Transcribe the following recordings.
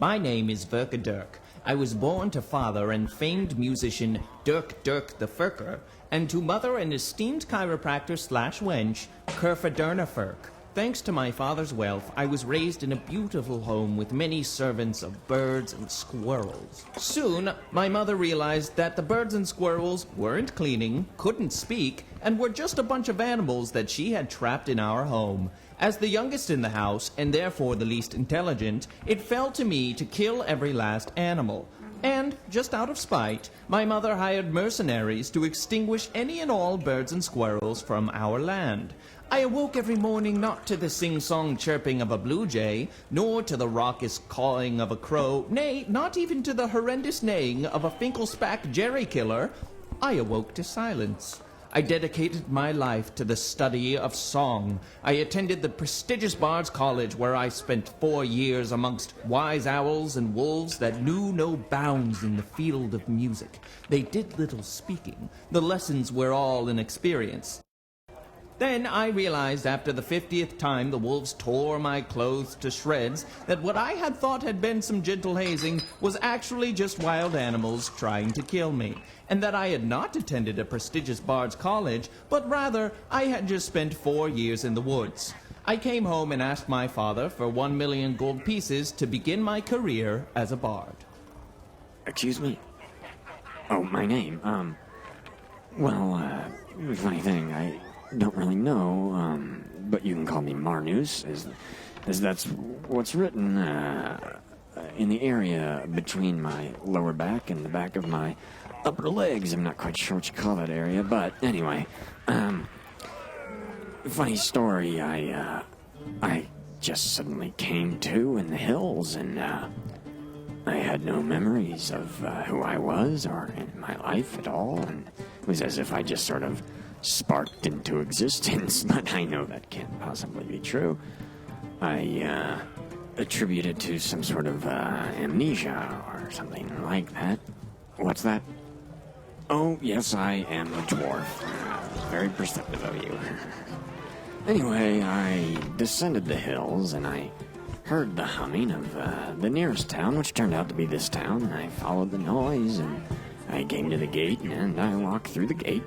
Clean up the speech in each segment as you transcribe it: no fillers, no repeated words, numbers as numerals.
My name is Verkaderk. I was born to father and famed musician Dirk the Furker, and to mother and esteemed chiropractor / wench, Kerfadurnaferk. Thanks to my father's wealth, I was raised in a beautiful home with many servants of birds and squirrels. Soon, my mother realized that the birds and squirrels weren't cleaning, couldn't speak, and were just a bunch of animals that she had trapped in our home. As the youngest in the house, and therefore the least intelligent, it fell to me to kill every last animal. And, just out of spite, my mother hired mercenaries to extinguish any and all birds and squirrels from our land. I awoke every morning not to the sing-song chirping of a blue jay, nor to the raucous cawing of a crow, nay, not even to the horrendous neighing of a Finkelspach jerry killer. I awoke to silence. I dedicated my life to the study of song. I attended the prestigious Bard's College, where I spent 4 years amongst wise owls and wolves that knew no bounds in the field of music. They did little speaking. The lessons were all in experience. Then I realized after the 50th time the wolves tore my clothes to shreds that what I had thought had been some gentle hazing was actually just wild animals trying to kill me, and that I had not attended a prestigious Bard's College, but rather I had just spent 4 years in the woods. I came home and asked my father for 1 million gold pieces to begin my career as a bard. Excuse me? Oh, my name, funny thing, I don't really know, but you can call me Marnus, as that's what's written, in the area between my lower back and the back of my upper legs. I'm not quite sure what you call that area, but anyway, funny story, I just suddenly came to in the hills, and, I had no memories of, who I was, or in my life at all, and it was as if I just sort of sparked into existence, but I know that can't possibly be true. I attribute it to some sort of amnesia or something like that. What's that? Oh, yes, I am a dwarf. Very perceptive of you. Anyway, I descended the hills and I heard the humming of the nearest town, which turned out to be this town. I followed the noise and I came to the gate, and I walked through the gate.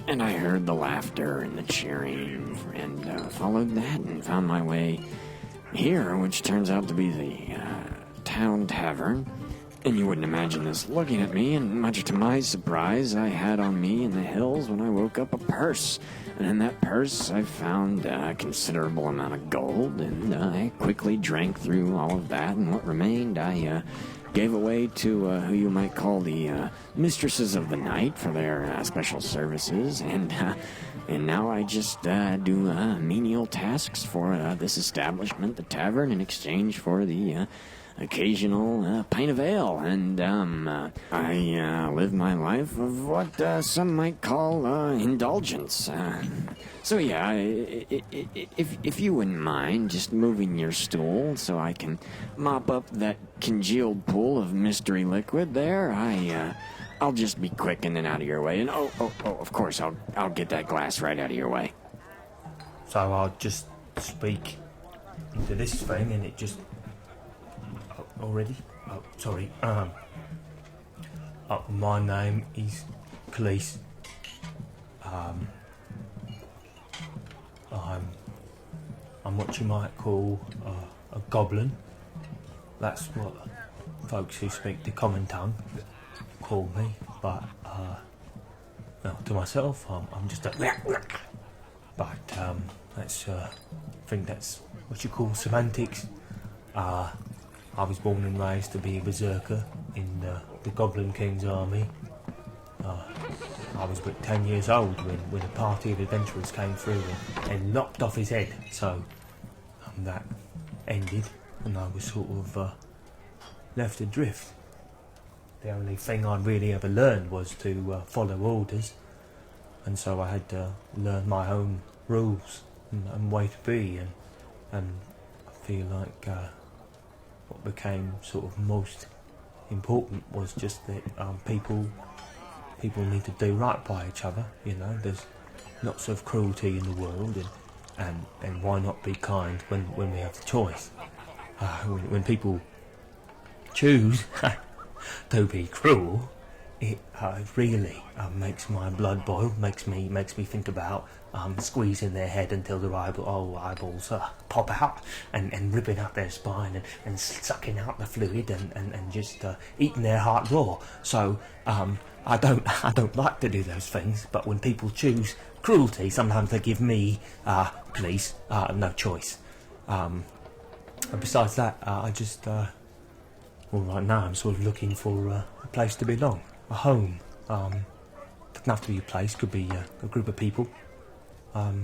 And I heard the laughter and the cheering, and followed that and found my way here, which turns out to be the town tavern. And you wouldn't imagine this looking at me, and much to my surprise, I had on me in the hills when I woke up a purse. And in that purse I found a considerable amount of gold, and I quickly drank through all of that, and what remained I gave away to who you might call the mistresses of the night for their special services, and now I just do menial tasks for this establishment, the tavern, in exchange for the occasional pint of ale, and I live my life of what some might call indulgence. So yeah, if you wouldn't mind just moving your stool so I can mop up that congealed pool of mystery liquid there, I'll just be quick and then out of your way. And of course, I'll get that glass right out of your way. So I'll just speak into this thing, and it just already. Oh, sorry. My name is Cleese. I'm what you might call a goblin. That's what folks who speak the common tongue call me. But to myself, I'm just a. But that's I think that's what you call semantics. I was born and raised to be a berserker in the Goblin King's army. I was but 10 years old when a party of adventurers came through and lopped off his head. So that ended, and I was sort of left adrift. The only thing I really ever learned was to follow orders, and so I had to learn my own rules and way to be, and I feel like what became sort of most important was just that people need to do right by each other. You know, there's lots of cruelty in the world, and why not be kind when we have the choice? When people choose to be cruel, it really makes my blood boil. Makes me think about squeezing their head until their eyeballs pop out, and ripping out their spine, and sucking out the fluid, and just eating their heart raw. So I don't like to do those things. But when people choose cruelty, sometimes they give me no choice. And besides that, I just well, right now I'm sort of looking for a place to belong, a home. Doesn't have to be a place, could be a group of people. A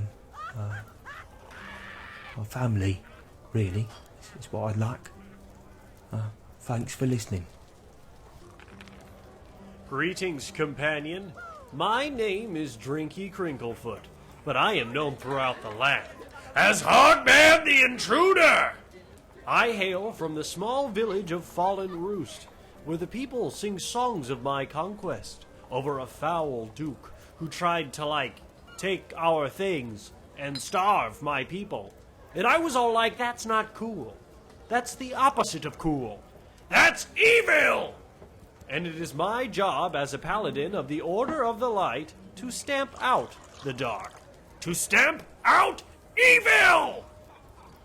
family, really, is what I'd like. Thanks for listening. Greetings, companion. My name is Drinky Crinklefoot, but I am known throughout the land as Hogman the Intruder. I hail from the small village of Fallen Roost, where the people sing songs of my conquest over a foul duke who tried to, take our things and starve my people. And I was all like, that's not cool. That's the opposite of cool. That's evil! And it is my job as a paladin of the Order of the Light to stamp out the dark. To stamp out evil!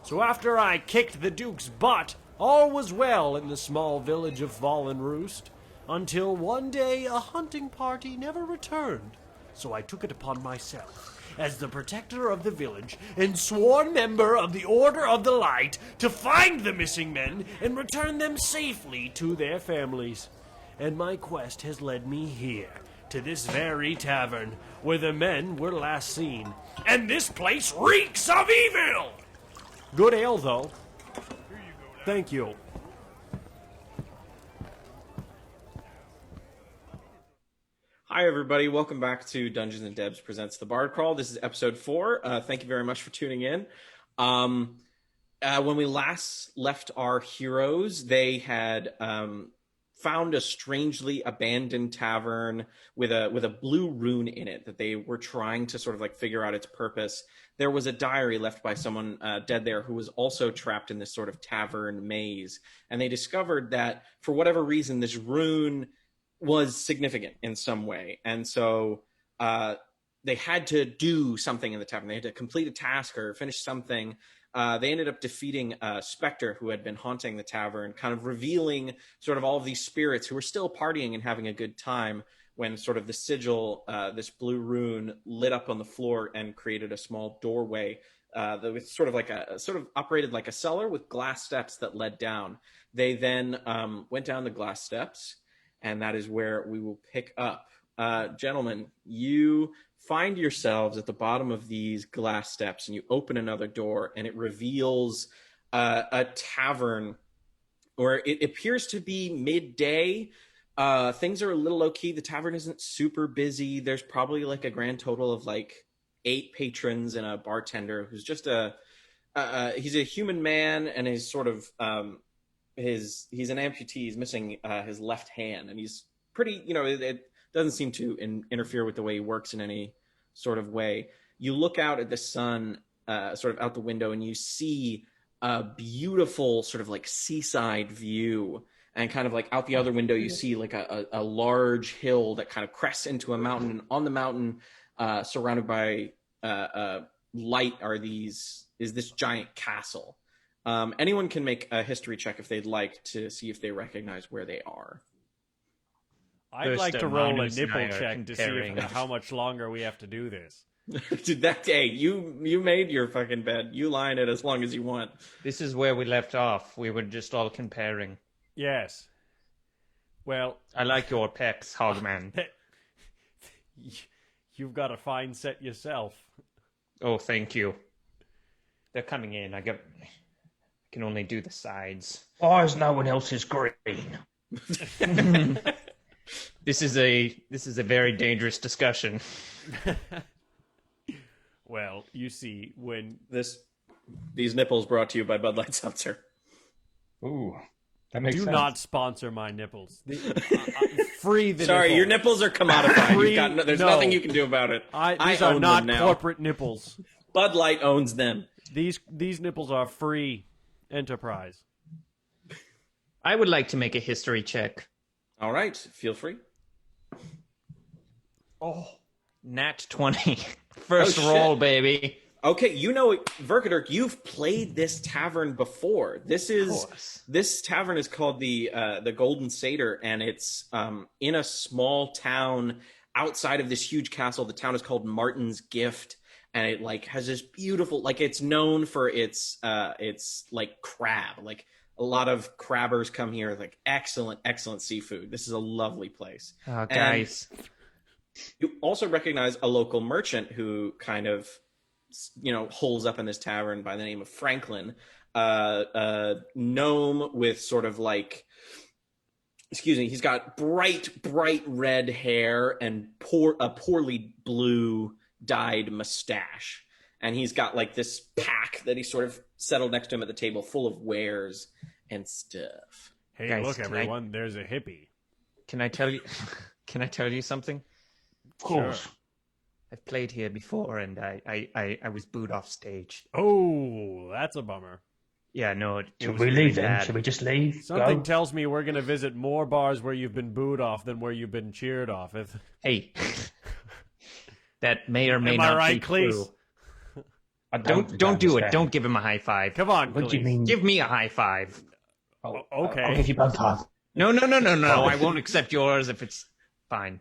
So after I kicked the Duke's butt, all was well in the small village of Fallen Roost, until one day a hunting party never returned. So I took it upon myself, as the protector of the village and sworn member of the Order of the Light, to find the missing men and return them safely to their families. And my quest has led me here, to this very tavern, where the men were last seen. And this place reeks of evil! Good ale, though. Thank you. Hi, everybody. Welcome back to Dungeons and Debs Presents the Bard Crawl. This is episode 4. Thank you very much for tuning in. When we last left our heroes, they had found a strangely abandoned tavern with a blue rune in it that they were trying to sort of figure out its purpose. There was a diary left by someone dead there who was also trapped in this sort of tavern maze. And they discovered that for whatever reason, this rune was significant in some way. And so they had to do something in the tavern. They had to complete a task or finish something. They ended up defeating a specter who had been haunting the tavern, kind of revealing sort of all of these spirits who were still partying and having a good time when sort of the sigil, this blue rune, lit up on the floor and created a small doorway that was sort of operated like a cellar with glass steps that led down. They then went down the glass steps, and that is where we will pick up. Gentlemen, you find yourselves at the bottom of these glass steps, and you open another door, and it reveals a tavern where it appears to be midday. Things are a little low-key. The tavern isn't super busy. There's probably a grand total of 8 patrons and a bartender who's just he's a human man, and he's sort of he's an amputee. He's missing his left hand, and he's pretty, it doesn't seem to interfere with the way he works in any sort of way. You look out at the sun, sort of out the window, and you see a beautiful sort of seaside view. And kind of out the other window, you see a large hill that kind of crests into a mountain. And on the mountain, surrounded by light, is this giant castle. Anyone can make a history check if they'd like to see if they recognize where they are. I'd like to roll a nipple check to see how much longer we have to do this. Dude, you made your fucking bed. You lie in it as long as you want. This is where we left off. We were just all comparing. Yes. Well, I like your pecs, Hogman. You've got a fine set yourself. Oh, thank you. They're coming in. I can only do the sides. Why is no one else's green? This is a very dangerous discussion. Well, you see, when these nipples brought to you by Bud Light Seltzer. Ooh, that makes sense. Do not sponsor my nipples. Free the Sorry, nipple. your nipples are commodified. There's nothing you can do about it. These are not corporate nipples. Bud Light owns them. These nipples are free enterprise. I would like to make a history check. All right, feel free. Oh, nat 20. First Oh, roll, shit. baby. Okay, you know, Verkaderk, you've played this tavern before. This tavern is called the Golden Satyr, and it's in a small town outside of this huge castle. The town is called Martin's Gift, and it like has this beautiful, like it's known for its like crab. Like a lot of crabbers come here, like excellent seafood. This is a lovely place. Oh, guys. And you also recognize a local merchant who kind of, you know, holes up in this tavern by the name of Franklin, a gnome with sort of like, he's got bright red hair and a poorly blue dyed mustache, and he's got like this pack that he sort of settled next to him at the table full of wares and stuff. Hey, Guys, look, everyone, there's a hippie. Can I tell you? Can I tell you something? Of course. Sure. I've played here before, and I was booed off stage. Oh, that's a bummer. Yeah, no, it Should was we really leave then? bad. Should we just leave? Something Go? tells me we're going to visit more bars where you've been booed off than where you've been cheered off. Hey, that may or may Am I not right, be Cleese? true. I think Don't I do it. understand. Don't give him a high five. Come on, What do you Cleese. mean? Give me a high five. Oh, Okay. I'll give you both half. No. I won't accept yours if it's fine.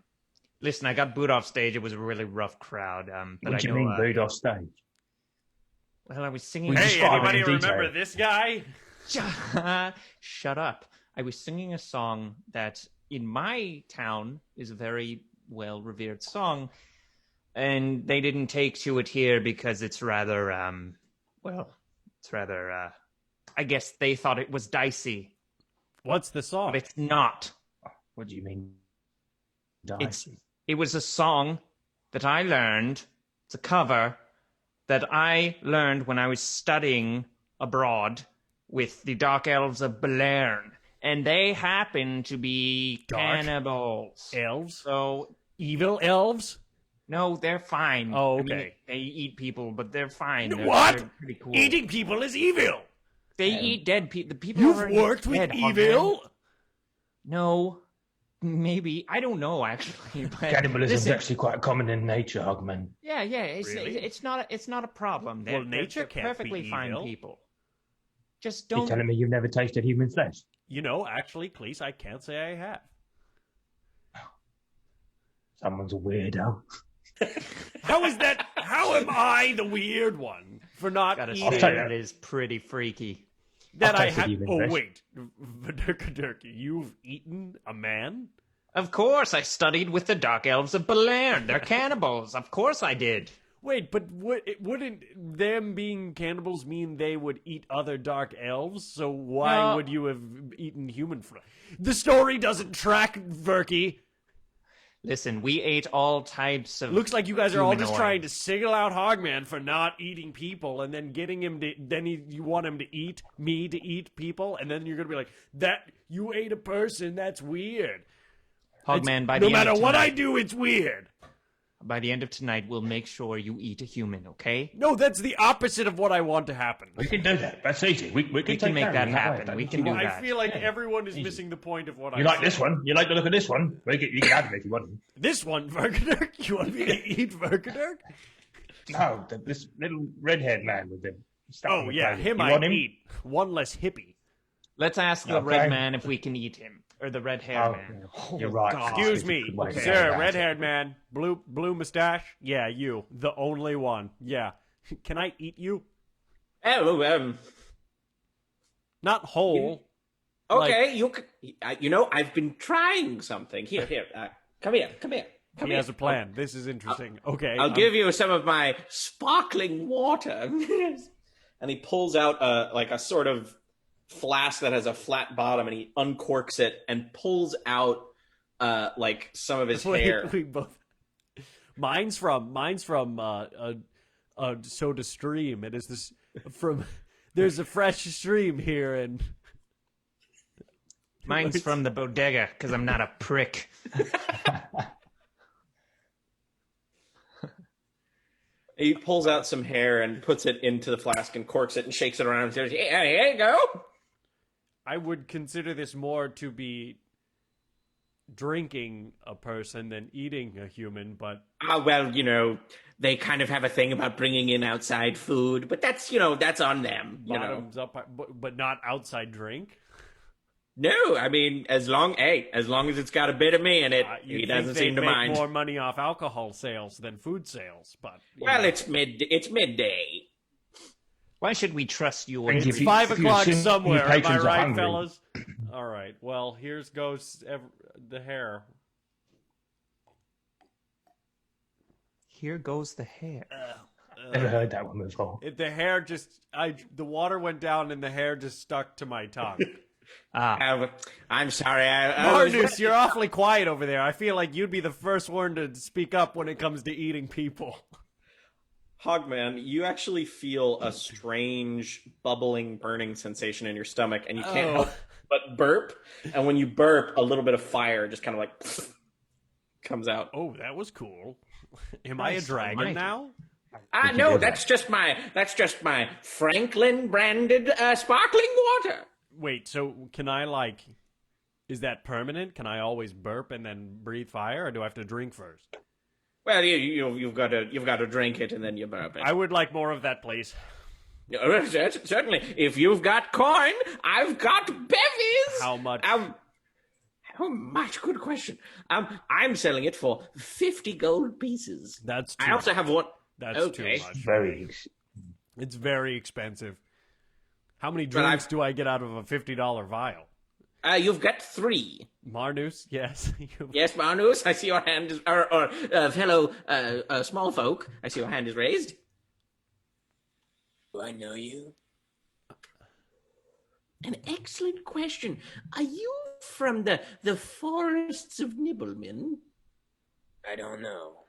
Listen, I got booed off stage. It was a really rough crowd. But What do I you know, mean booed off stage? Well, I was singing. We Hey, describe it anybody in detail. remember this guy? Shut up. I was singing a song that in my town is a very well revered song, and they didn't take to it here because it's rather I guess they thought it was dicey, What's the song? but it's not. What do you mean? It was a song that I learned. It's a cover that I learned when I was studying abroad with the Dark Elves of Belern, and they happen to be Dark cannibals. Elves? So Evil elves? no, they're fine. Oh, I mean, okay. they eat people, but they're fine. What? They're pretty cool. Eating people is evil. They eat dead people. The people You've already worked with dead, Hogman. evil? No, maybe I don't know actually. But Cannibalism is listen, actually quite common in nature, Hogman. yeah. It's Really? it's not a problem. Well, They're nature can't be perfectly fine evil. people. Just You're don't. telling me you've never tasted human flesh? You know, actually, Cleese, I can't say I have. Someone's a weirdo. How is that? How am I the weird one for not Gotta eating say, tell you. that is pretty freaky. that I'll I taste it have? even Oh best. wait, Verkaderk, you've eaten a man? Of course, I studied with the Dark Elves of Belern. They're cannibals. Of course, I did. Wait, but wouldn't them being cannibals mean they would eat other dark elves? So why No. would you have eaten human flesh? The story doesn't track, Verky. Listen, we ate all types of. Looks like you guys are all just humanoid. trying to single out Hogman for not eating people, and then getting him to. Then you want him to eat me to eat people, and then you're gonna be like, "That you ate a person? That's weird." Hogman, by no the matter end of what tonight, I do, it's weird. by the end of tonight, we'll make sure you eat a human. Okay? No, that's the opposite of what I want to happen. We can do that. That's easy. We can can take make care that of it way, happen. don't We you can do mind? that. I feel like Yeah. everyone is Easy. missing the point of what I You like said. this one? You like the look of this one? You can have it if you want. This one, Verkaderk? You want me to eat Verkaderk? No, this little red-haired man with the stuff on Oh, the yeah, plate. him You I want him? eat. One less hippie. Let's ask the Okay. red man if we can eat him, or the red-haired Oh, man. yeah. You're right. God. Excuse It's a me, good way to go sir, about red-haired it. man, blue mustache. Yeah, you, the only one. Yeah, can I eat you? Oh, Not whole. okay. You know, I've been trying something. Here. Come here. He has a plan. This is interesting. Okay, I'll give you some of my sparkling water. And he pulls out like a sort of flask that has a flat bottom, and he uncorks it and pulls out like some of his hair. We both. Mine's from Soda Stream. It is this from. There's a fresh stream here, and Mine's from the bodega because I'm not a prick. He pulls out some hair and puts it into the flask and corks it and shakes it around and says, "Yeah, here you go." I would consider this more to be drinking a person than eating a human, but... Well, they kind of have a thing about bringing in outside food, but that's, that's on them, Bottoms up, but not outside drink? No, I mean, as long as it's got a bit of me in it, he doesn't seem to mind. More money off alcohol sales than food sales, but... Well, it's midday. Why should we trust you? It's 5 o'clock somewhere, am I right, fellas? All right, well, here goes the hair. Here goes the hair. Never heard that one before. The hair the water went down and the hair just stuck to my tongue. I'm sorry. Marnus, you're awfully quiet over there. I feel like you'd be the first one to speak up when it comes to eating people. Hogman, you actually feel a strange bubbling, burning sensation in your stomach, and you can't help but burp. And when you burp, a little bit of fire just kind of like comes out. Oh, that was cool. Am I a dragon now? No, that's just my Franklin branded sparkling water. Wait, so can I is that permanent? Can I always burp and then breathe fire, or do I have to drink first? Well, you've got to drink it and then you burp it. I would like more of that, please. Certainly. If you've got coin, I've got bevies. How much? How much? Good question. I'm selling it for 50 gold pieces. That's too I also have one. That's okay. too much. It's very expensive. How many drinks do I get out of a $50 vial? You've got 3. Marnus, yes. Yes, Marnus, I see your hand is... Or fellow small folk, I see your hand is raised. Do I know you? An excellent question. Are you from the forests of Nibbleman? I don't know.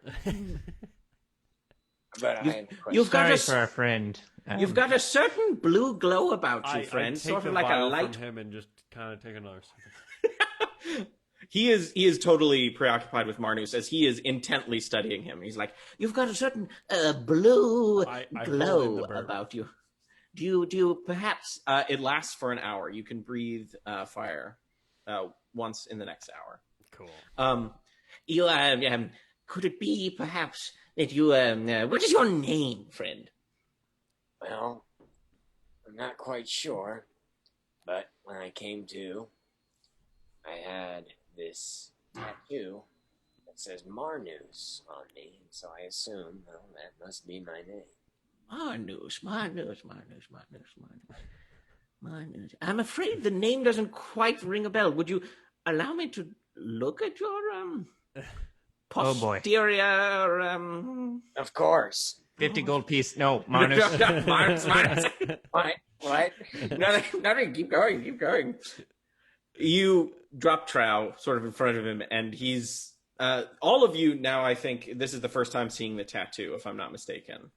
But you've got Sorry for our friend. You've got a certain blue glow about you, friend. I take sort the of like a vial light. from him and just kind of take another second. He is totally preoccupied with Marnus as he is intently studying him. He's like, you've got a certain blue glow about you. Do you perhaps? It lasts for an hour. You can breathe fire once in the next hour. Cool. You could it be perhaps that you what is your name, friend? Well, I'm not quite sure, but when I came to, I had this tattoo that says Marnus on me, and so I assume, well, that must be my name. Marnus. I'm afraid the name doesn't quite ring a bell. Would you allow me to look at your posterior? Of course. 50 gold piece. No, Marnus. Marnus. What? Nothing. Keep going. You drop Trow sort of in front of him, and he's all of you now. I think this is the first time seeing the tattoo, if I'm not mistaken.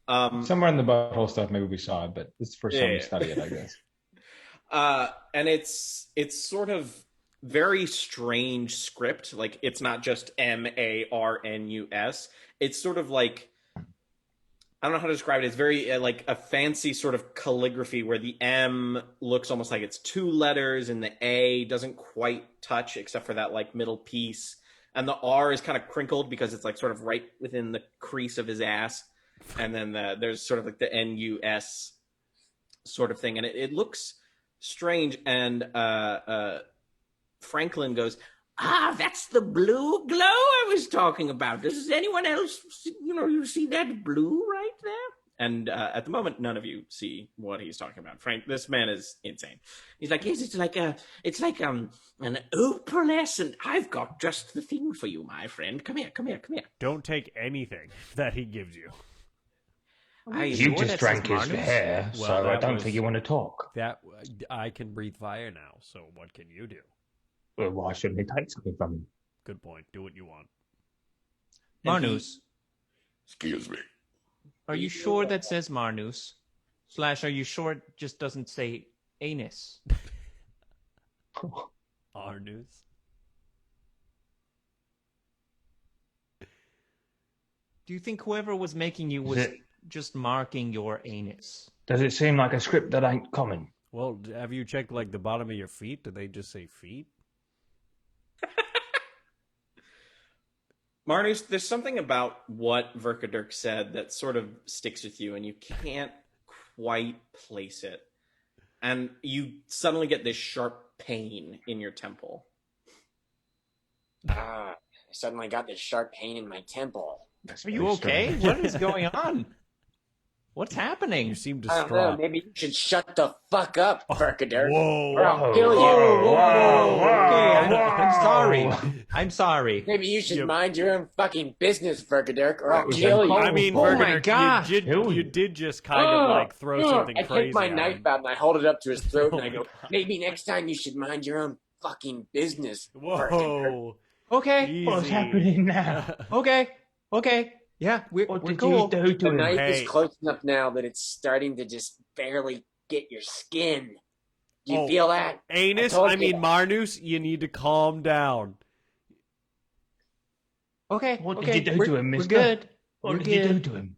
Somewhere in the butthole stuff, maybe we saw it, but this is the first time we study it, I guess. And it's sort of very strange script. Like, it's not just Marnus. It's sort of like, I don't know how to describe it. It's very like a fancy sort of calligraphy where the M looks almost like it's 2 letters and the A doesn't quite touch except for that like middle piece. And the R is kind of crinkled because it's like sort of right within the crease of his ass. And then there's sort of like the NUS sort of thing. And it looks strange. And Franklin goes, that's the blue glow I was talking about. Does anyone else, you see that blue right there? And at the moment, none of you see what he's talking about. Frank, this man is insane. He's like, yes, it's like an opalescent. I've got just the thing for you, my friend. Come here. Don't take anything that he gives you. You just drank his hair, so I don't think you want to talk. That I can breathe fire now, so what can you do? Well, why shouldn't he take something from him? Good point. Do what you want. Marnus. Excuse me. Are you sure that says Marnus? / are you sure it just doesn't say anus? Arnus. Do you think whoever was making you was just marking your anus? Does it seem like a script that ain't common? Well, have you checked like the bottom of your feet? Did they just say feet? Marnus, there's something about what Verkaderk said that sort of sticks with you, and you can't quite place it. And you suddenly get this sharp pain in your temple. I suddenly got this sharp pain in my temple. Are you okay? What is going on? What's happening? You seem I don't know. distraught. Maybe you should shut the fuck up, Verkaderk. Whoa. Or I'll kill you. Okay, I'm sorry. I'm sorry. Maybe you should Yep. mind your own fucking business, Verkaderk, or I'll kill you. I mean, Oh my Verkaderk, gosh. you did just kind of like throw something I crazy take my at knife him. out and I hold it up to his throat and I Oh go, my God. maybe next time you should mind your own fucking business, Verkaderk. Whoa. Okay. Easy. What's happening now? Okay. Yeah, we're What did cool. you do to The him? knife Hey. is close enough now that it's starting to just barely get your skin. Do you Oh. feel that? Anus, told I you. mean Marnus, you need to calm down. Okay. What okay. did you do we're, to him, We're mister? good. What We're did you do good. to him?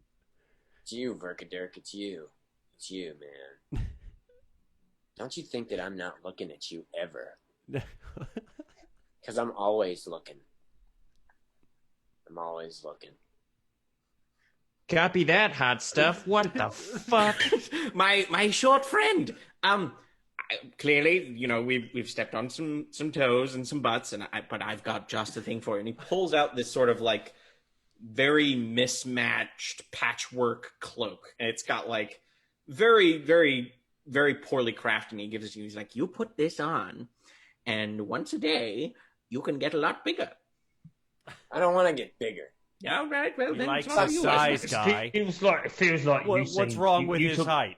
It's you, Verkaderk. It's you. It's you, man. Don't you think that I'm not looking at you ever? Because I'm always looking. I'm always looking. Copy that, hot stuff. What the fuck? My short friend. Clearly, you know, we've stepped on some toes and some butts, but I've got just the thing for you. And he pulls out this sort of like very mismatched patchwork cloak, and it's got like very, very, very poorly crafted. And he gives it to you. He's like, "You put this on, and once a day, you can get a lot bigger." I don't want to get bigger. Yeah, all right. Well, He then likes it's not the you. size guy. It feels like you What's seen- wrong you- with you his took- height?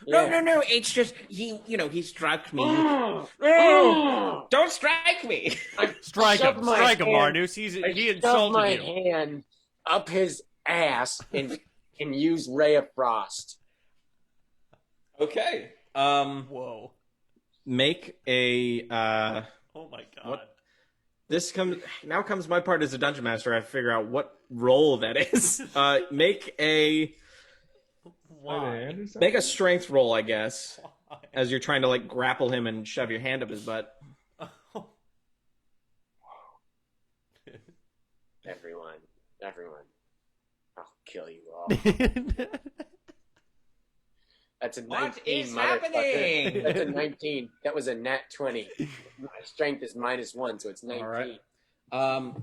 No. It's just he struck me. Don't strike me. Strike him, shoved my Marnus. I He shoved insulted my you. hand up his ass and used Ray of Frost. Okay. Whoa. Make a Oh my god. What? Now comes my part as a dungeon master. I have to figure out what role that is. Make a strength roll, I guess, as you're trying to like grapple him and shove your hand up his butt. Everyone, I'll kill you all. That's a 19, What is motherfucker. happening? That's a 19. That was a nat 20. My strength is -1, so it's 19. All right.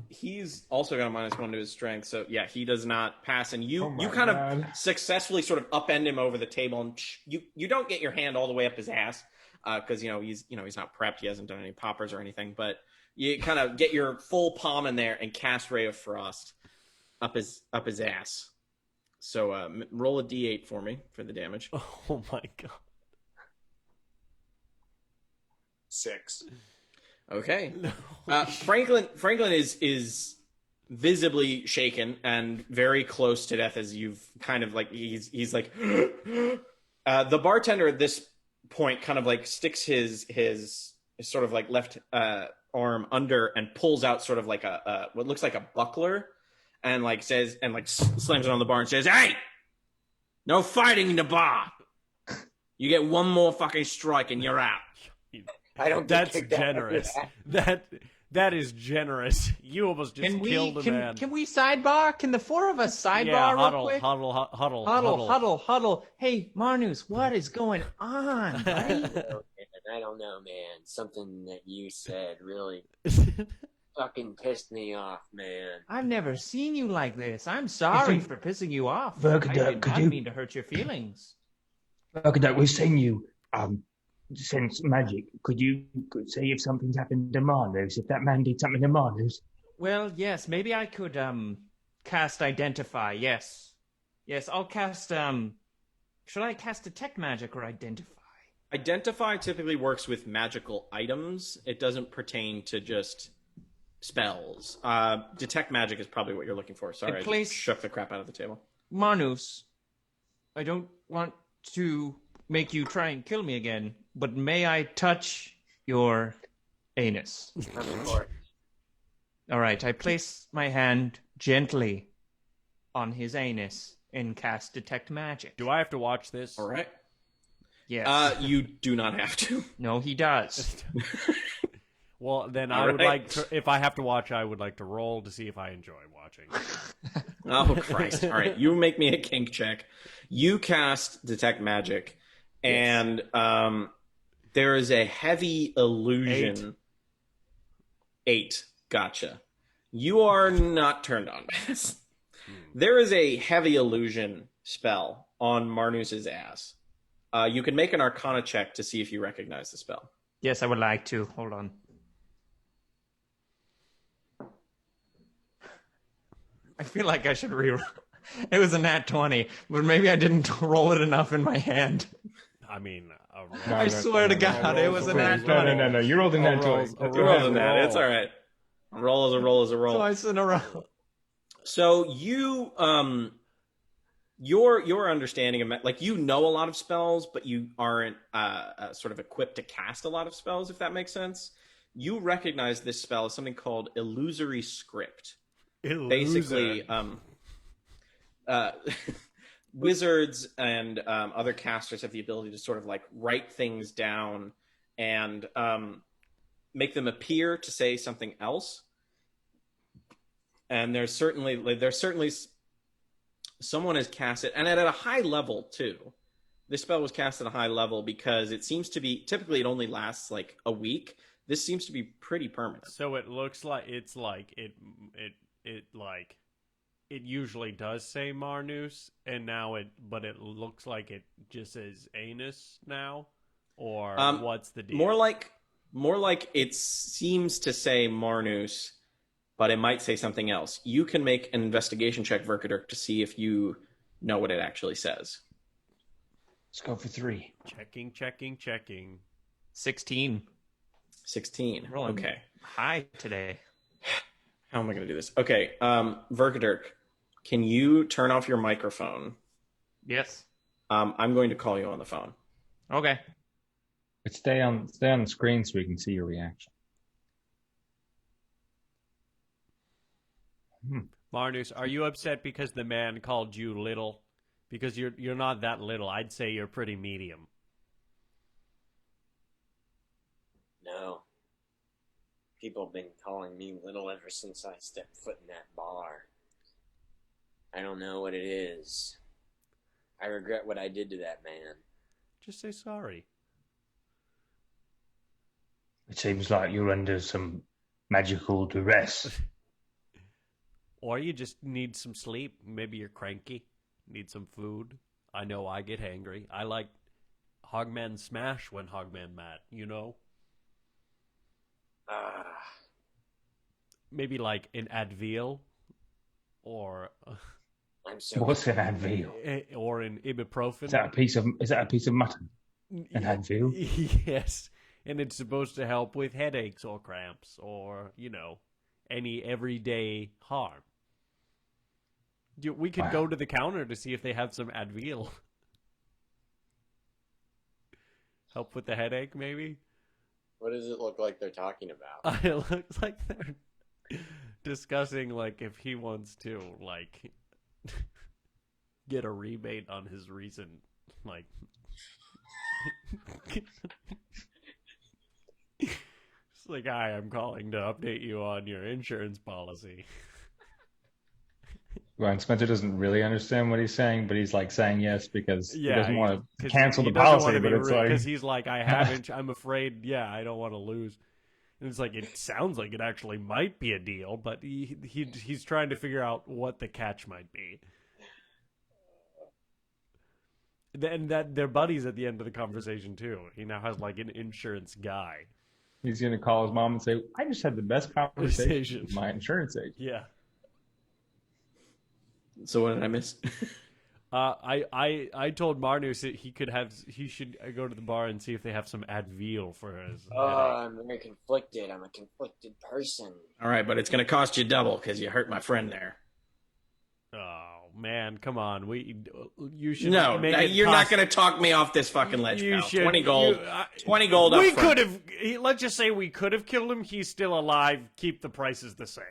He's also got a -1 to his strength, so yeah, he does not pass. And you kind of successfully sort of upend him over the table, and you don't get your hand all the way up his ass because he's not prepped, he hasn't done any poppers or anything, but you kind of get your full palm in there and cast Ray of Frost up his ass. So roll a d8 for me for the damage. Oh my god. 6. Okay. Franklin is visibly shaken and very close to death as you've kind of like he's like the bartender at this point kind of like sticks his sort of like left arm under and pulls out sort of like a what looks like a buckler and like says and like slams it on the bar and says, "Hey, no fighting in the bar. You get one more fucking strike and you're out." I don't That's think that- generous. That is generous. You almost just killed a man. Can we sidebar? Can the four of us sidebar Yeah, real quick? huddle. Hey, Marnus, what is going on, buddy? I don't know, man. Something that you said really fucking pissed me off, man. I've never seen you like this. I'm sorry for pissing you off. Verkaderk, I did could not you- mean to hurt your feelings. Verkaderk, we've seen you sense magic. Could see if something's happened to Marnus? If that man did something to Marnus? Well, yes, maybe I could cast Identify. Yes, I'll cast should I cast Detect Magic or Identify? Identify typically works with magical items. It doesn't pertain to just spells. Detect magic is probably what you're looking for. Sorry, I just shook the crap out of the table. Marnus, I don't want to make you try and kill me again, but may I touch your anus? Of course. All right, I place my hand gently on his anus and cast Detect Magic. Do I have to watch this? All right. Yes. You do not have to. No, he does. Well, then I All would right. like to, if I have to watch, I would like to roll to see if I enjoy watching. Oh, Christ. All right, you make me a kink check. You cast Detect Magic, and there is a heavy illusion. 8. Gotcha. You are not turned on by this. There is a heavy illusion spell on Marnus's ass. You can make an Arcana check to see if you recognize the spell. Yes, I would like to. Hold on. I feel like I should reroll. It was a nat 20, but maybe I didn't roll it enough in my hand. I mean, I swear to God, it was a nat 20. No. You rolled a nat 20. You rolled a nat. It's all right. A roll is a roll is a roll. Twice in a row. So you, your understanding of like you know a lot of spells, but you aren't sort of equipped to cast a lot of spells. If that makes sense, you recognize this spell as something called illusory script. Basically, wizards and other casters have the ability to sort of like write things down and make them appear to say something else. And there's certainly someone has cast it, and at a high level too. This spell was cast at a high level because it seems to be typically it only lasts like a week. This seems to be pretty permanent. So it looks like it's like it usually does say Marnus, and now it looks like it just says anus now, or what's the deal? More like it seems to say Marnus, but it might say something else. You can make an investigation check, Verkaderk, to see if you know what it actually says. Let's go for 3. Checking. 16. 16. Rolling Okay. high today. How am I going to do this? Okay, Verkaderk, can you turn off your microphone? Yes. I'm going to call you on the phone. Okay. But stay on the screen so we can see your reaction. Marnus, are you upset because the man called you little? Because you're not that little. I'd say you're pretty medium. No. People have been calling me little ever since I stepped foot in that bar. I don't know what it is. I regret what I did to that man. Just say sorry. It seems like you're under some magical duress. Or you just need some sleep. Maybe you're cranky. Need some food. I know I get hangry. I like Hogman smash when Hogman mad, you know? Maybe like an Advil or I'm so What's an Advil? or an ibuprofen. Is that a piece of mutton? An Advil? Yes. And it's supposed to help with headaches or cramps or, you know, any everyday harm. We could go to the counter to see if they have some Advil. Help with the headache, maybe? What does it look like they're talking about? It looks like they're discussing, like, if he wants to, like, get a rebate on his recent, like... It's like, hi, I'm calling to update you on your insurance policy. Well, and Spencer doesn't really understand what he's saying, but he's like saying yes because he doesn't want to 'cause cancel he the doesn't policy. wanna be But it's rude, like because he's like, I haven't. I'm afraid. Yeah, I don't want to lose. And it's like it sounds like it actually might be a deal, but he's trying to figure out what the catch might be. And that they're buddies at the end of the conversation too. He now has like an insurance guy. he's going to call his mom and say, "I just had the best conversation with my insurance agent." Yeah. So what did I miss? I told Marnus that he should go to the bar and see if they have some Advil for his. I'm very conflicted. I'm a conflicted person. All right, but it's going to cost you double because you hurt my friend there. Oh man, come on! You should No, make it you're cost- not going to talk me off this fucking ledge, You pal. should 20 gold. 20 gold up We front. could have. Let's just say we could have killed him. He's still alive. Keep the prices the same.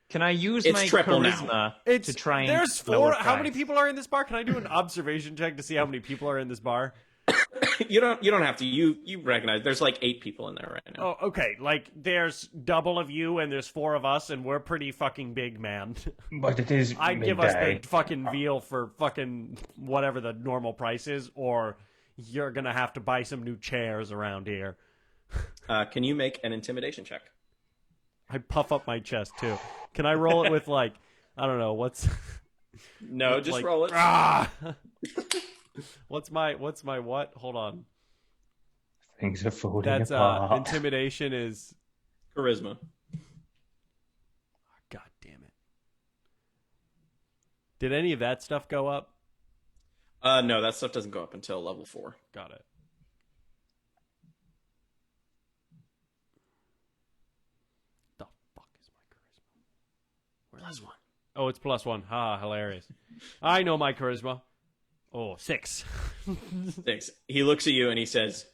Can I use It's my triple now. charisma to try and There's lower 4. How many price? people are in this bar? Can I do an observation check to see how many people are in this bar? You don't have to. You recognize there's like 8 people in there right now. Oh, okay. Like, there's double of you, and there's 4 of us, and we're pretty fucking big, man. But it is I'd give us midday. the fucking veal for fucking whatever the normal price is, or you're gonna have to buy some new chairs around here. Can you make an intimidation check? I puff up my chest too. Can I roll it with like, I don't know, what's No, just like, roll it. Ah! What's my what? Hold on. Things are falling That's apart. intimidation is Charisma. God damn it. Did any of that stuff go up? No, that stuff doesn't go up until level 4. Got it. The fuck is my charisma? Where is +1. Oh, it's +1. Ha, hilarious. I know my charisma. Oh, 6. 6. He looks at you and he says,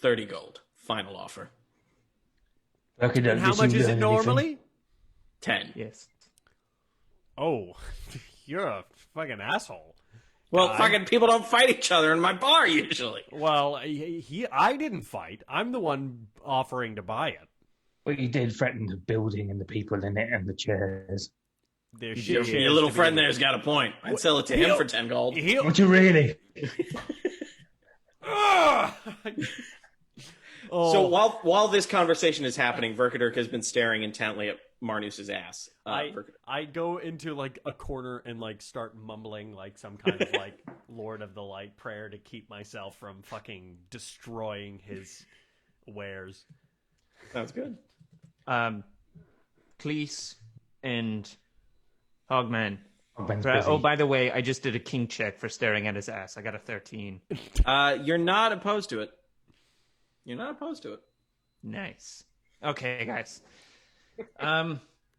30 gold. Final offer. Verkaderk, And how did much you is learn it anything? normally? 10. Yes. Oh, you're a fucking asshole. Well, God. fucking people don't fight each other in my bar usually. Well, I didn't fight. I'm the one offering to buy it. Well, you did threaten the building and the people in it and the chairs. There's Your little friend there's got a point. I'd sell it to him for 10 gold. Would you really? So while this conversation is happening, Verkaderk has been staring intently at Marnus's ass. I go into like a corner and like start mumbling like some kind of like Lord of the Light prayer to keep myself from fucking destroying his wares. Sounds good. Cleese and Hogman. Hogman's busy. Oh, by the way, I just did a king check for staring at his ass. I got a 13. You're not opposed to it. You're not opposed to it. Nice. Okay, guys.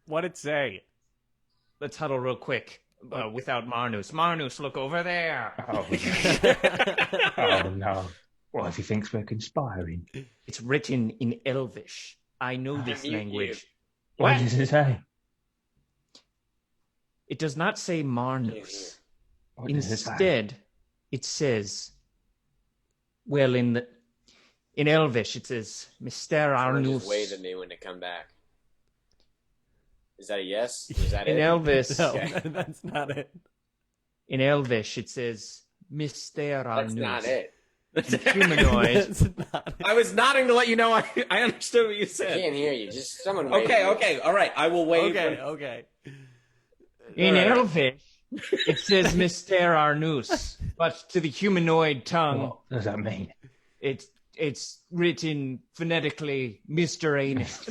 What'd it say? Let's huddle real quick without Marnus. Marnus, look over there. Oh, oh no. What if he thinks we're conspiring? It's written in Elvish. I know this language. What does it say? It does not say Marnus. What does it say? Instead, it says, well, in Elvish, it says, Mister Someone Arnus. just waved at me when to come back. Is that a yes? Is that In it? Elvish, No, Okay. that's not it. in Elvish, it says, Mister Arnus. That's not it. Humanoid. That's not it. I was nodding to let you know I understood what you I said. can't hear you. Just someone wave at me. Okay, all right. I will wait. Okay. In All right. Elvish, it says Mister Arnus, but to the humanoid tongue, What does that mean? it's written phonetically Mr. Anus.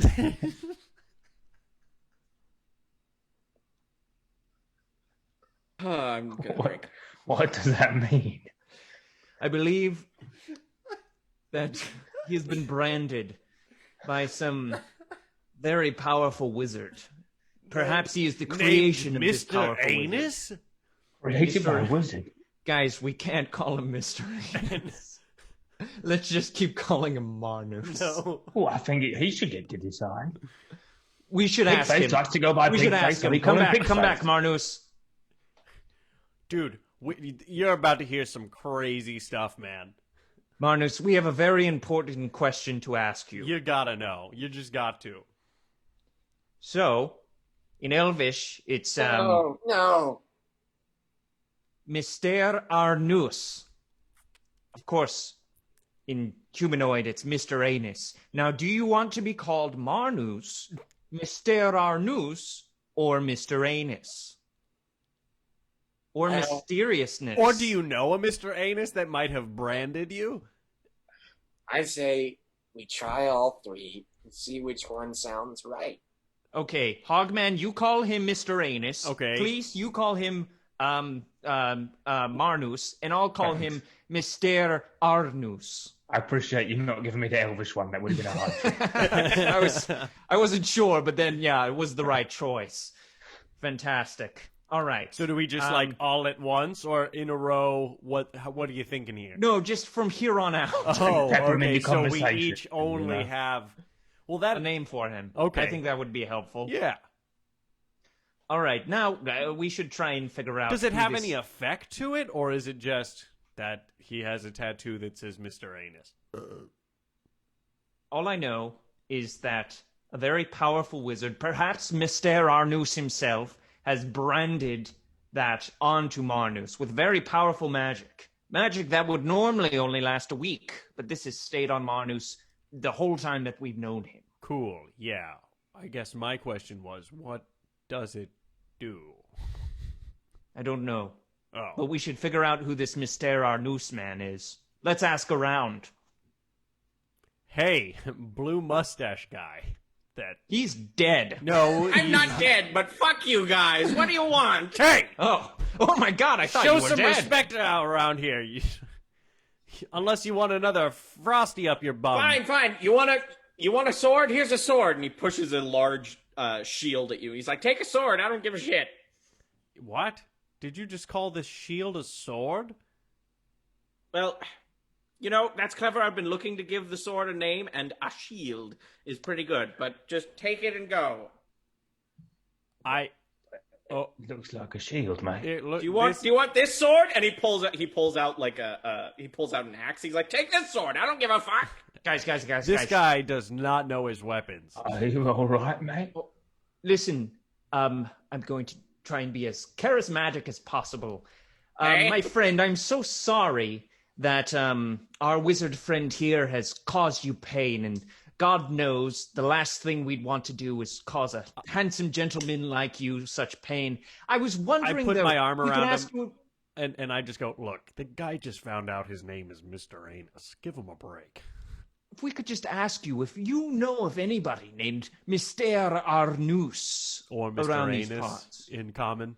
I'm gonna drink. What does that mean? I believe that he has been branded by some very powerful wizard. Perhaps he is the creation of this Mr. powerful wizard. Anus? Related by a Mr. wizard. Guys, we can't call him Mr. Anus. Let's just keep calling him Marnus. No. Oh, I think he should get to decide. We should Big ask Face him. likes to go by We Big should Face, ask so him. we call Come him back, Big come Face. back, Marnus. Dude, you're about to hear some crazy stuff, man. Marnus, we have a very important question to ask you. You gotta know. You just got to. So, in Elvish, it's Oh, no. Mister Arnus. Of course, in humanoid, it's Mr. Anus. Now, do you want to be called Marnus, Mister Arnus, or Mr. Anus? Or mysteriousness? Or do you know a Mr. Anus that might have branded you? I say we try all three and see which one sounds right. Okay, Hogman, you call him Mr. Anus. Okay. Please, you call him Marnus, and I'll call him Mister Arnus. I appreciate you not giving me the Elvish one. That would have been a hard trick. I wasn't sure, but then yeah, it was the right choice. Fantastic. All right. So do we just like all at once or in a row? What are you thinking here? No, just from here on out. Oh, Pepper him okay. into So we conversation, each only you know. have. Well, A that name for him. Okay. I think that would be helpful. yeah. All right, now we should try and figure out. Does it who have this- any effect to it, or is it just that he has a tattoo that says Mr. Anus? All I know is that a very powerful wizard, perhaps Mr. Arnus himself, has branded that onto Marnus with very powerful magic. Magic that would normally only last a week, but this has stayed on Marnus the whole time that we've known him. Cool, yeah. I guess my question was, what does it do? I don't know. Oh. But we should figure out who this Mr. Arnus man is. Let's ask around. Hey, blue mustache guy. That He's dead. No, I'm not dead, but fuck you guys. What do you want? Hey! Oh my God! I thought Show you were some dead. respect around here. Unless you want another frosty up your bum. Fine. You want a sword? Here's a sword. And he pushes a large shield at you. He's like, take a sword. I don't give a shit. What? Did you just call this shield a sword? Well, that's clever. I've been looking to give the sword a name, and a shield is pretty good. But just take it and go. Looks like a shield, mate. Do you want this sword? And he pulls out like he pulls out an axe. He's like, take this sword. I don't give a fuck. Guys. This guy does not know his weapons. Are you all right, mate? Listen, I'm going to try and be as charismatic as possible. Hey. My friend, I'm so sorry that our wizard friend here has caused you pain, and God knows the last thing we'd want to do is cause a handsome gentleman like you such pain. I was wondering, I put my arm we could around ask him, you- and I just go, look, the guy just found out his name is Mr. Anus. Give him a break. if we could just ask you if you know of anybody named Mr. Arnus Or Mr. around these Anus parts. in common.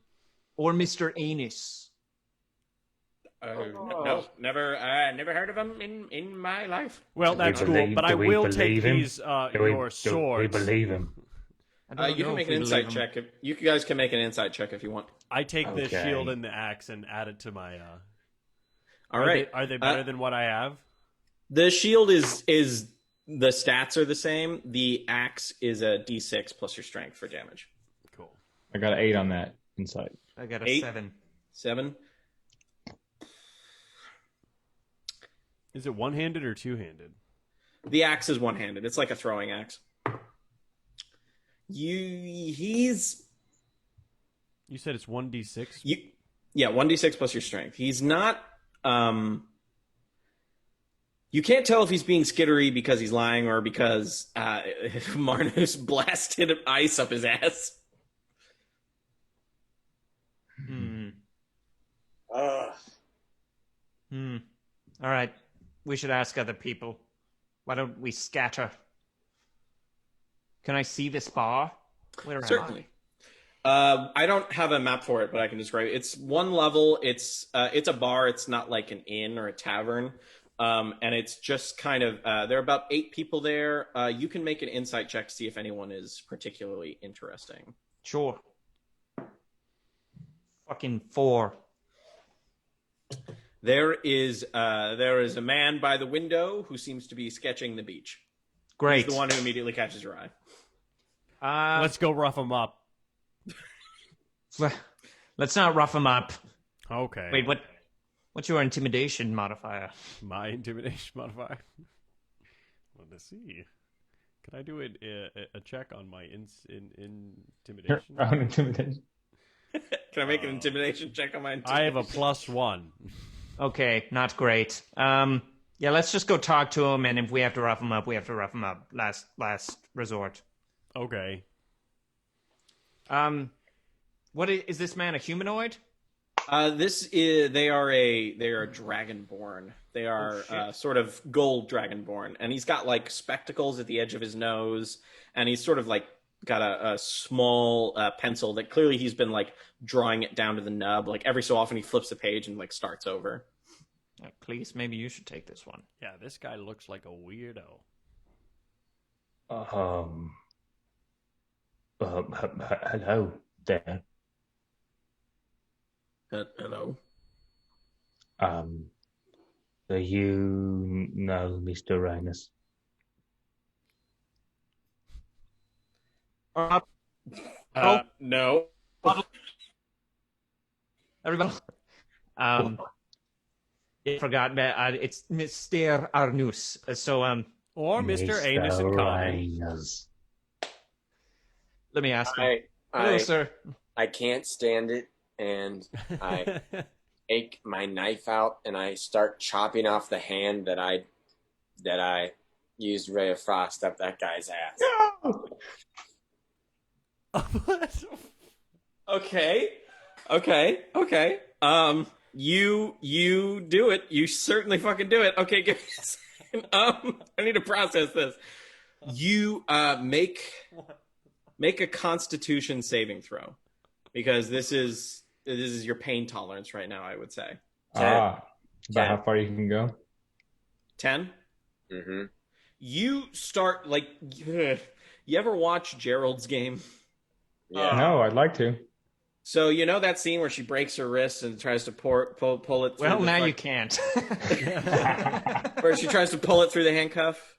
Or Mr. Anus. No, never heard of him in my life. Well, that's cool, but I will take these your Do we swords. believe him? I don't You know can make if an we insight believe him. check. You guys can make an insight check if you want. I take the Okay. shield and the axe and add it to my. All right. Are they better than what I have? The shield is the stats are the same. The axe is a d6 plus your strength for damage. Cool. I got an 8 on that insight. I got a 8. 7. 7. Is it one-handed or two-handed? The axe is one-handed. It's like a throwing axe. You said it's 1d6? Yeah, 1d6 plus your strength. He's not you can't tell if he's being skittery because he's lying or because Marnus blasted ice up his ass. All right. We should ask other people. Why don't we scatter? Can I see this bar? Where am I? Certainly. I don't have a map for it, but I can describe it. It's one level. It's a bar. It's not like an inn or a tavern. And it's just kind of there are about 8 people there. You can make an insight check to see if anyone is particularly interesting. Sure. Fucking 4. There is a man by the window who seems to be sketching the beach. Great. He's the one who immediately catches your eye. Let's go rough him up. Let's not rough him up. Okay. Wait, what's your intimidation modifier? My intimidation modifier. Let's see. Can I do a check on my intimidation? Round intimidation. Can I make an intimidation check on my intimidation? I have a +1. Okay, not great. Yeah, let's just go talk to him, and if we have to rough him up, we have to rough him up. Last resort. Okay. What is this man, a humanoid? They are dragonborn. They are sort of gold dragonborn, and he's got like spectacles at the edge of his nose, and he's sort of like got a small pencil that clearly he's been like drawing it down to the nub. Like every so often he flips the page and like starts over. Please, maybe you should take this one. Yeah, this guy looks like a weirdo. Hello there. Hello. Do you know Mr. Anus? No. Everybody. I forgot. It's Mr. Arnus. So Or Mr. Anus and Common. let me ask him. Hello, sir. I can't stand it, and I take my knife out and I start chopping off the hand that I used Ray of Frost up that guy's ass. Okay. You do it. You certainly fucking do it. Okay, give me a second. I need to process this. You make a Constitution saving throw, because this is your pain tolerance right now, I would say. About how far you can go. 10? Mm-hmm. You start like you ever watch Gerald's Game? Yeah. No, I'd like to. So you know that scene where she breaks her wrist and tries to pull it through Well, the now you can't. where she tries to pull it through the handcuff?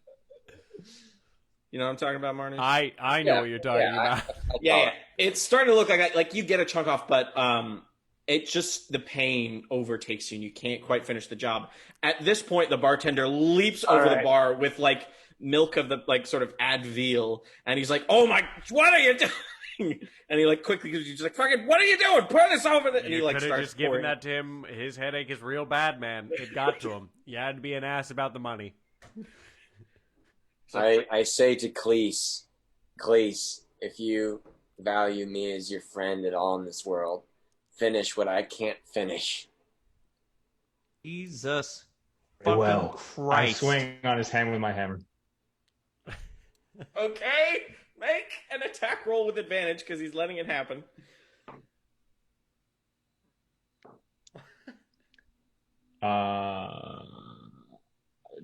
You know what I'm talking about, Marnus? I know what you're talking about. Yeah. It's starting to look like you get a chunk off, but it just, the pain overtakes you and you can't quite finish the job. At this point, the bartender leaps over the bar with like milk of the like sort of Advil, and he's like, "Oh my, what are you doing?" And he like quickly, he's just like, "Fucking, what are you doing? Pour this over the." And he like could have starts just given pouring. that to him. His headache is real bad, man. It got to him. You had to be an ass about the money. I say to Cleese, if you value me as your friend at all in this world, finish what I can't finish. Jesus. Well, Christ. I swing on his hand with my hammer. Okay, make an attack roll with advantage because he's letting it happen.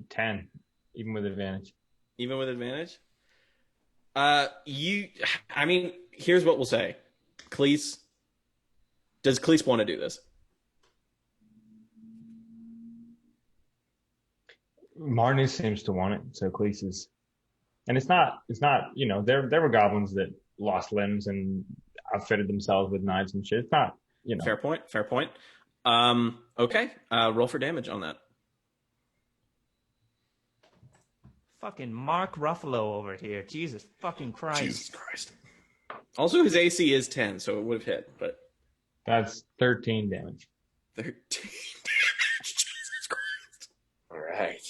10, even with advantage. Even with advantage? Here's what we'll say. Cleese, does Cleese want to do this? Marnus seems to want it, so Cleese is, and it's not, there were goblins that lost limbs and outfitted themselves with knives and shit. It's not, Fair point. Okay, roll for damage on that. Fucking Mark Ruffalo over here. Jesus fucking Christ. Jesus Christ. Also, his AC is 10, so it would have hit, but... That's 13 damage. 13 damage. Jesus Christ. All right.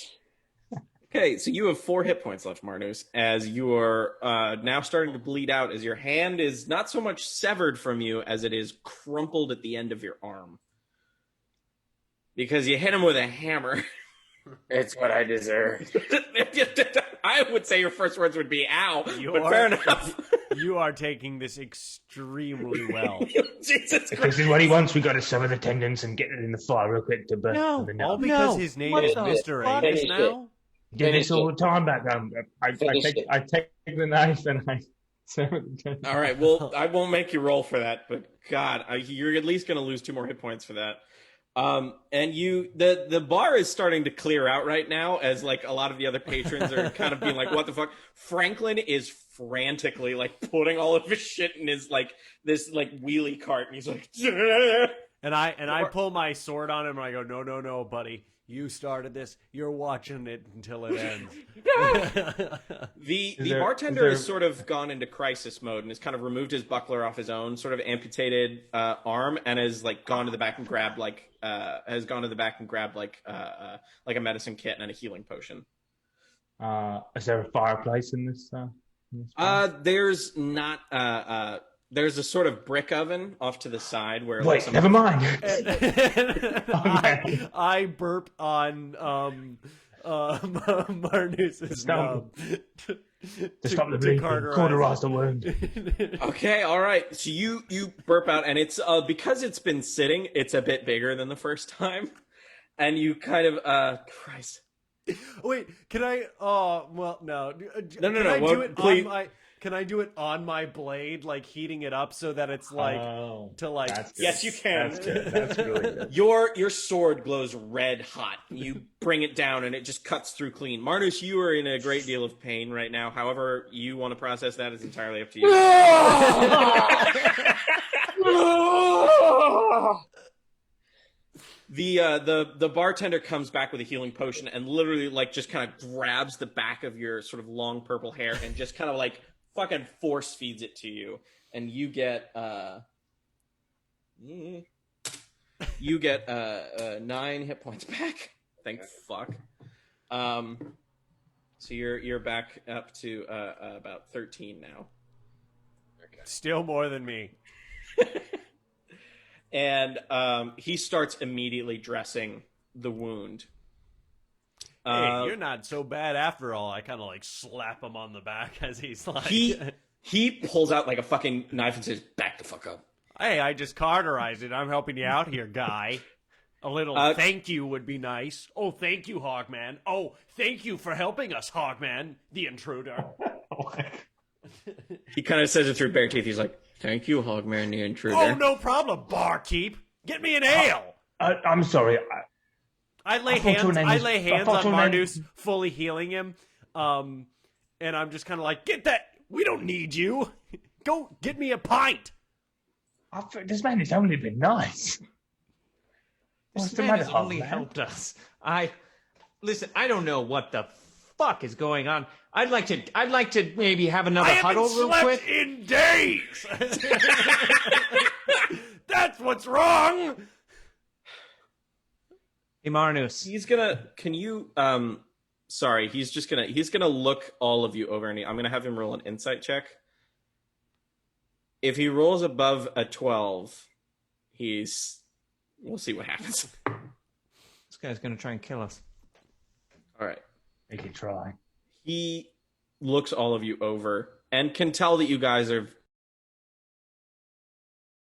Okay, so you have 4 hit points left, Marnus, as you are now starting to bleed out, as your hand is not so much severed from you as it is crumpled at the end of your arm. Because you hit him with a hammer. It's what I deserve. I would say your first words would be "ow," but fair enough. You are taking this extremely well. Jesus Christ. This is what he wants. We got to sever the tendons and get it in the fire real quick to burn. All because his name is Mr. Anus now? Did this all the time back then. I take the knife and I sever the tendons. All right, well, I won't make you roll for that, but God, you're at least going to lose 2 more hit points for that. And the bar is starting to clear out right now, as like a lot of the other patrons are kind of being like, "What the fuck?" Franklin is frantically like putting all of his shit in his like this like wheelie cart, and he's like, and I pull my sword on him and I go, no, buddy, you started this. You're watching it until it ends. The bartender has sort of gone into crisis mode and has kind of removed his buckler off his own sort of amputated arm, and has like gone to the back and grabbed like a medicine kit and a healing potion. Is there a fireplace in this? There's not. There's a sort of brick oven off to the side where. Wait, never mind. I burp on Marnus's nub. To stop the bleeding, cauterize the wound. Okay, all right. So you burp out, and it's because it's been sitting. It's a bit bigger than the first time, and you kind of Christ. Wait, can I? Oh, well, no. No. Please. Can I do it on my blade, like heating it up so that it's like to like? Yes, you can. That's good. That's really good. Your sword glows red hot. You bring it down, and it just cuts through clean. Marnus, you are in a great deal of pain right now. However, you want to process that is entirely up to you. The bartender comes back with a healing potion and literally like just kind of grabs the back of your sort of long purple hair and just kind of like fucking force feeds it to you, and you get 9 hit points back. Thank fuck. So you're back up to about 13 now. Okay. Still more than me. And he starts immediately dressing the wound. Hey, you're not so bad after all. I kind of like slap him on the back as he's like... He pulls out like a fucking knife and says, "Back the fuck up." Hey, I just cauterized it. I'm helping you out here, guy. A little thank you would be nice. Oh, thank you, Hogman. Oh, thank you for helping us, Hogman, the intruder. He kind of says it through bare teeth. He's like, "Thank you, Hogman, the intruder." Oh, no problem, barkeep. Get me an ale. I'm sorry. I lay hands on Marnus, fully healing him. And I'm just kind of like, get that. We don't need you. Go get me a pint. This man has only been nice. This man has only helped us. Listen, I don't know what the fuck is going on. I'd like to maybe have another huddle real quick. I haven't slept in days. That's what's wrong. Hey, Marnus. He's gonna look all of you over, and I'm gonna have him roll an insight check. If he rolls above a 12, we'll see what happens. This guy's gonna try and kill us. All right. He can try. He looks all of you over and can tell that you guys